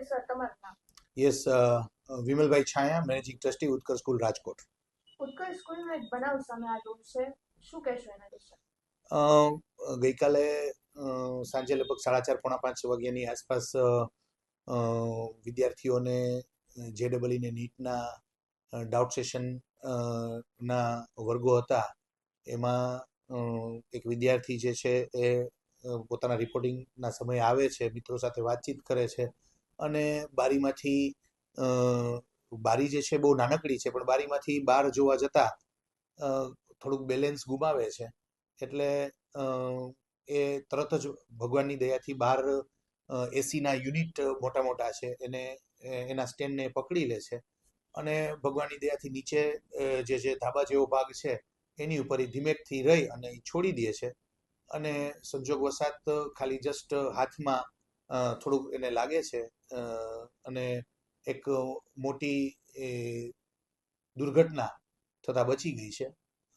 Sir તમારું નામ? Yes, Vimalbhai છાયા, managing trustee ઉત્કર્ષ school Rajkot. ઉત્કર્ષ સ્કૂલનો એક બનાવ સામે આવ્યો છે, શું કહેશો એના વિશે? ગઈકાલે સાંજે લગભગ 4:30 પોણા 5 વાગ્યાની આસપાસ વિદ્યાર્થીઓને JEE ને નીટના ડાઉટ સેશન ના વર્ગો હતા. એમાં એક વિદ્યાર્થી જે છે એ પોતાના રિપોર્ટિંગના સમયે આવે છે, મિત્રો સાથે વાતચીત કરે છે અને બારી જે છે બહુ નાનકડી છે, પણ બારીમાંથી બહાર જોવા જતા થોડુંક બેલેન્સ ગુમાવે છે. એટલે એ તરત જ ભગવાનની દયાથી બહાર એસીના યુનિટ મોટા મોટા છે એને એના સ્ટેન્ડને પકડી લે છે અને ભગવાનની દયાથી નીચે જે ધાબા જેવો ભાગ છે એની ઉપર એ ધીમેકથી રહી અને છોડી દે છે અને સંજોગવશાત ખાલી જસ્ટ હાથમાં થોડુંક એને લાગે છે અને એક મોટી દુર્ઘટના થતા બચી ગઈ છે.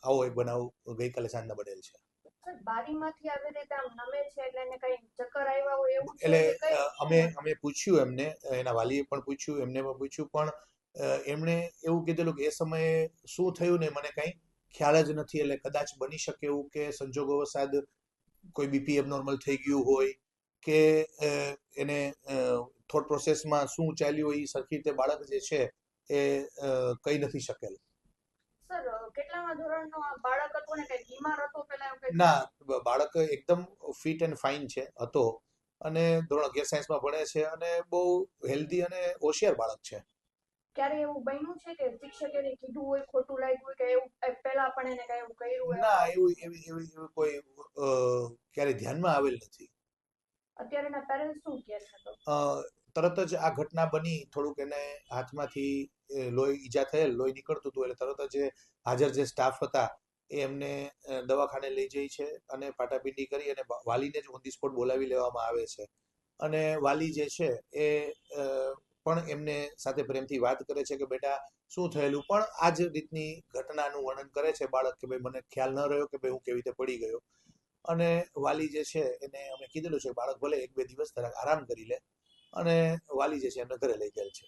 આવો એક બનાવ ગઈકાલે સાંજના બનેલ છે. સર, બારીમાંથી આવી રીતે આમ નમે છે એટલે એને કઈ ચક્કર આવ્યા હોય એવું છે? એટલે અમે પૂછ્યું એમને, એના વાલીએ પણ પૂછ્યું, એમને પણ પૂછ્યું, પણ એમણે એવું કીધેલું કે એ સમયે શું થયું ને મને કંઈ ખ્યાલ જ નથી. એટલે કદાચ બની શકે એવું કે સંજોગોવશાત કોઈ બીપી એબનોર્મલ થઈ ગયું હોય કે એને થોટ પ્રોસેસમાં શું ચાલ્યું હોય એ સરખી રીતે બાળક જે છે એ કહી નથી શકેલ. સર, કેટલામા ધોરણનો આ બાળક હતો ને કઈ બીમાર હતો પેલા એવું કઈ? ના, બાળક એકદમ ફિટ એન્ડ ફાઇન હતો અને ધોરણ 11 સાયન્સમાં ભણે છે અને બહુ હેલ્ધી અને હોશિયાર બાળક છે. ક્યારે એવું બન્યું છે કે શિક્ષકે એને કીધું હોય, ખોટું લાગ્યું હોય કે એવું પહેલા પણ એને કઈ એવું કર્યું હોય? ના, એવું કોઈ ક્યારે ધ્યાનમાં આવેલ નથી. અત્યારે એના પેરેન્ટ્સ શું કહે છે? તરત જ આ ઘટના બની, થોડુંક એને હાથમાંથી ઈજા થયેલ, લોહી નીકળતું હતું, એટલે તરત જ હાજર જે સ્ટાફ હતા એ એમને દવાખાને લઈ જાય છે અને પાટાપીંડી કરી અને વાલીને જ ઓન ધી સ્પોટ બોલાવી લેવામાં આવે છે અને વાલી જે છે એ પણ એમને સાથે પ્રેમથી વાત કરે છે કે બેટા શું થયેલું, પણ આ જ રીતની ઘટનાનું વર્ણન કરે છે બાળક કે ભાઈ મને ખ્યાલ ન રહ્યો કે ભાઈ હું કેવી રીતે પડી ગયો. અને વાલી જે છે એને અમે કીધેલું છે બાળક ભલે 1-2 દિવસ જરાક આરામ કરી લે અને વાલી જે છે એમને ઘરે લઈ ગયેલ છે.